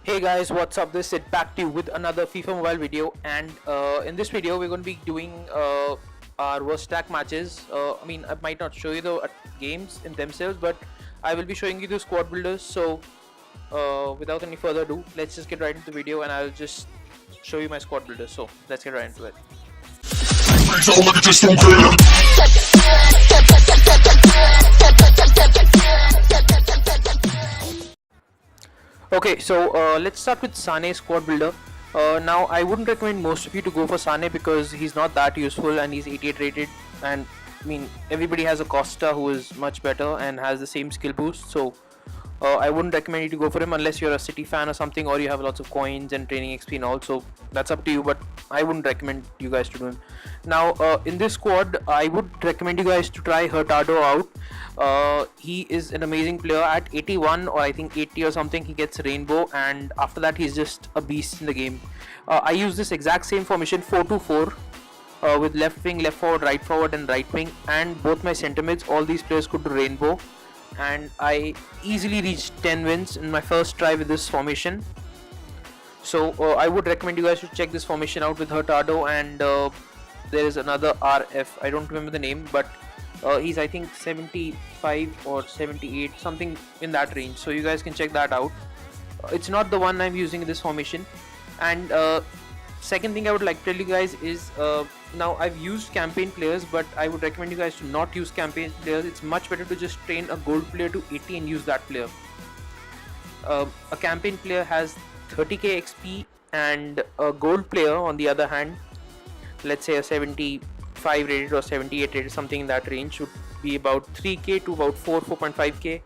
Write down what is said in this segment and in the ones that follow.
Hey guys, what's up? This is Sid back to you with another FIFA Mobile video, and in this video we're going to be doing our worst stack matches. I might not show you the games in themselves, but I will be showing you the squad builders. So without any further ado, let's just get right into the video, and I'll just show you my squad builders. So let's get right into it. Okay, so let's start with Sane squad builder. Now, I wouldn't recommend most of you to go for Sane because he's not that useful and he's 88 rated. And everybody has a Costa who is much better and has the same skill boost. So I wouldn't recommend you to go for him unless you're a City fan or something, or you have lots of coins and training XP and all. So that's up to you, but I wouldn't recommend you guys to do it. Now, in this squad, I would recommend you guys to try Hurtado out. He is an amazing player. At 81 or I think 80 or something, he gets Rainbow, and after that, he's just a beast in the game. I use this exact same formation 4-2-4. With left wing, left forward, and right wing, and both my centre mids. All these players could do Rainbow, and I easily reached 10 wins in my first try with this formation. So I would recommend you guys to check this formation out with Hurtado, and there is another RF. I don't remember the name, but he's I think 75 or 78, something in that range. So you guys can check that out. It's not the one I'm using in this formation. And second thing I would like to tell you guys is now I've used campaign players, but I would recommend you guys to not use campaign players. It's much better to just train a gold player to 80 and use that player. A campaign player has 30k XP, and a gold player on the other hand, let's say a 75 rated or 78 rated, something in that range, should be about 3k to about 4.5k,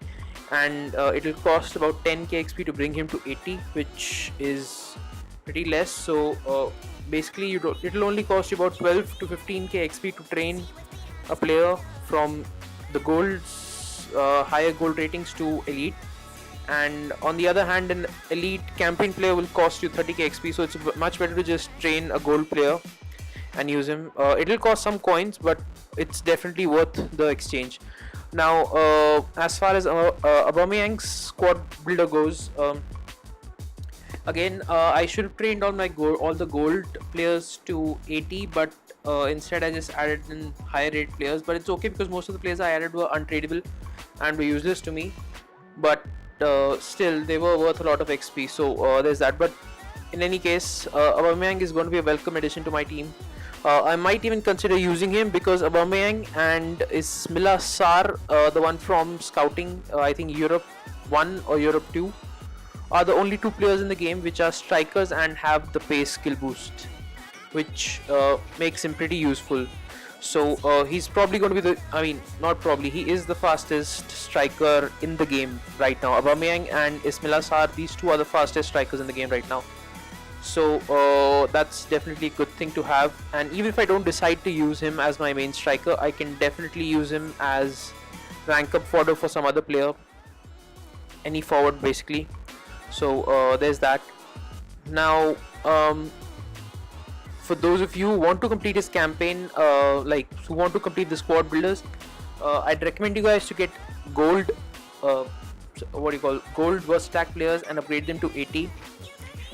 and it'll cost about 10k XP to bring him to 80, which is pretty less. So basically it'll only cost you about 12 to 15k XP to train a player from the golds, higher gold ratings to elite. And on the other hand, an elite campaign player will cost you 30k XP, so it's much better to just train a gold player and use him. It'll cost some coins, but it's definitely worth the exchange. Now, as far as Aubameyang's squad builder goes, again, I should have trained all the gold players to 80, but instead I just added in higher rate players. But it's okay because most of the players I added were untradeable and were useless to me. But still, they were worth a lot of XP. So there's that. But in any case, Aubameyang is going to be a welcome addition to my team. I might even consider using him because Aubameyang and Ismaila Sarr, the one from Scouting, I think Europe 1 or Europe 2, are the only two players in the game which are strikers and have the pace skill boost, which makes him pretty useful. So he's probably going to be not probably, he is the fastest striker in the game right now. Aubameyang and Ismaila Sarr, these two are the fastest strikers in the game right now. So that's definitely a good thing to have. And even if I don't decide to use him as my main striker, I can definitely use him as rank up fodder for some other player, any forward basically. So there's that. Now for those of you who want to complete his campaign, who want to complete the squad builders, I'd recommend you guys to get gold gold worst stack players and upgrade them to 80,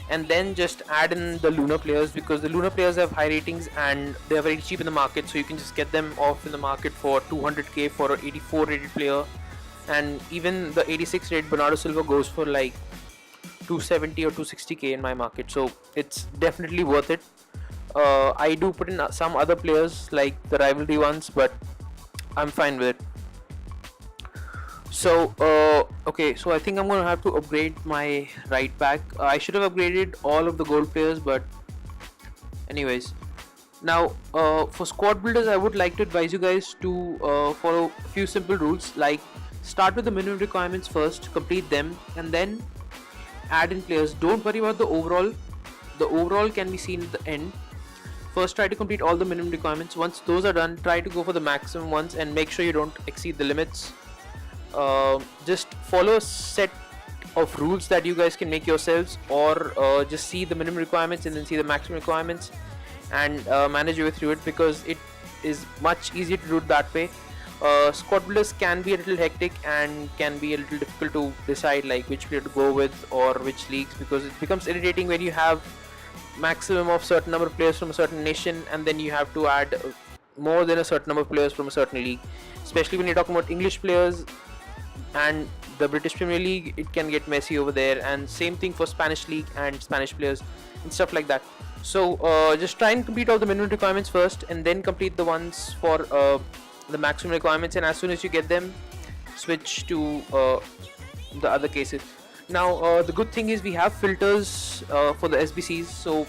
and then just add in the Lunar players, because the Lunar players have high ratings and they're very cheap in the market, so you can just get them off in the market for 200k for an 84 rated player. And even the 86 rated Bernardo Silva goes for like 270 or 260k in my market, so it's definitely worth it. I do put in some other players like the rivalry ones, but I'm fine with it. So okay, so I think I'm gonna have to upgrade my right back. I should have upgraded all of the gold players, but anyways. Now for squad builders, I would like to advise you guys to follow a few simple rules, like start with the minimum requirements first, complete them, and then add in players. Don't worry about the overall can be seen at the end. First, try to complete all the minimum requirements. Once those are done, try to go for the maximum ones and make sure you don't exceed the limits. Just follow a set of rules that you guys can make yourselves, or just see the minimum requirements and then see the maximum requirements and manage your way through it, because it is much easier to do it that way. Squad builders can be a little hectic and can be a little difficult to decide like which player to go with or which leagues, because it becomes irritating when you have maximum of certain number of players from a certain nation and then you have to add more than a certain number of players from a certain league, especially when you're talking about English players and the British Premier League. It can get messy over there, and same thing for Spanish league and Spanish players and stuff like that. So just try and complete all the minimum requirements first and then complete the ones for the maximum requirements, and as soon as you get them, switch to the other cases. Now the good thing is we have filters for the SBCs, so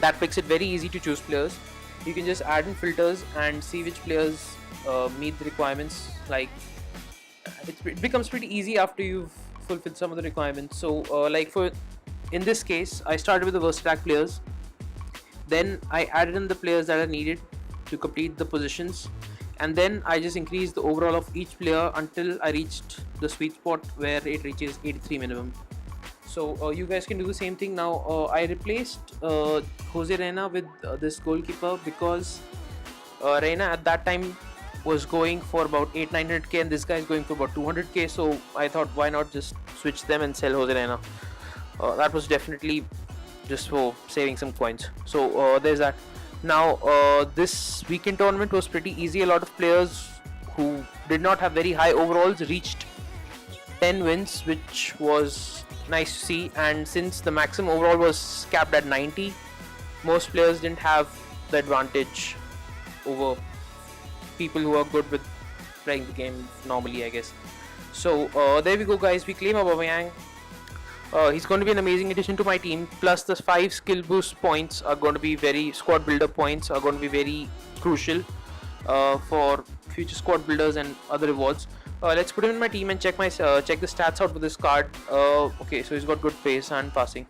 that makes it very easy to choose players. You can just add in filters and see which players meet the requirements. Like it becomes pretty easy after you've fulfilled some of the requirements. So like for in this case, I started with the versatile players, then I added in the players that are needed to complete the positions, and then I just increased the overall of each player until I reached the sweet spot where it reaches 83 minimum. So you guys can do the same thing. Now I replaced Jose Reina with this goalkeeper because Reina at that time was going for about 800-900k and this guy is going for about 200k, so I thought why not just switch them and sell Jose Reina. That was definitely just for saving some coins. So there's that. Now this weekend tournament was pretty easy. A lot of players who did not have very high overalls reached 10 wins, which was nice to see, and since the maximum overall was capped at 90, most players didn't have the advantage over people who are good with playing the game normally, I guess. So there we go, guys. We claim Aubameyang. He's going to be an amazing addition to my team. Plus the 5 skill boost points are going to be squad builder points are going to be very crucial for future squad builders and other rewards. Let's put him in my team and check the stats out with this card. Okay, so he's got good pace and passing.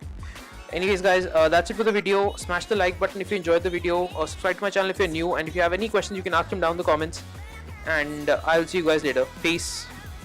Anyways, guys, that's it for the video. Smash the like button if you enjoyed the video, or subscribe to my channel if you're new, and if you have any questions you can ask them down in the comments, and I'll see you guys later. Peace.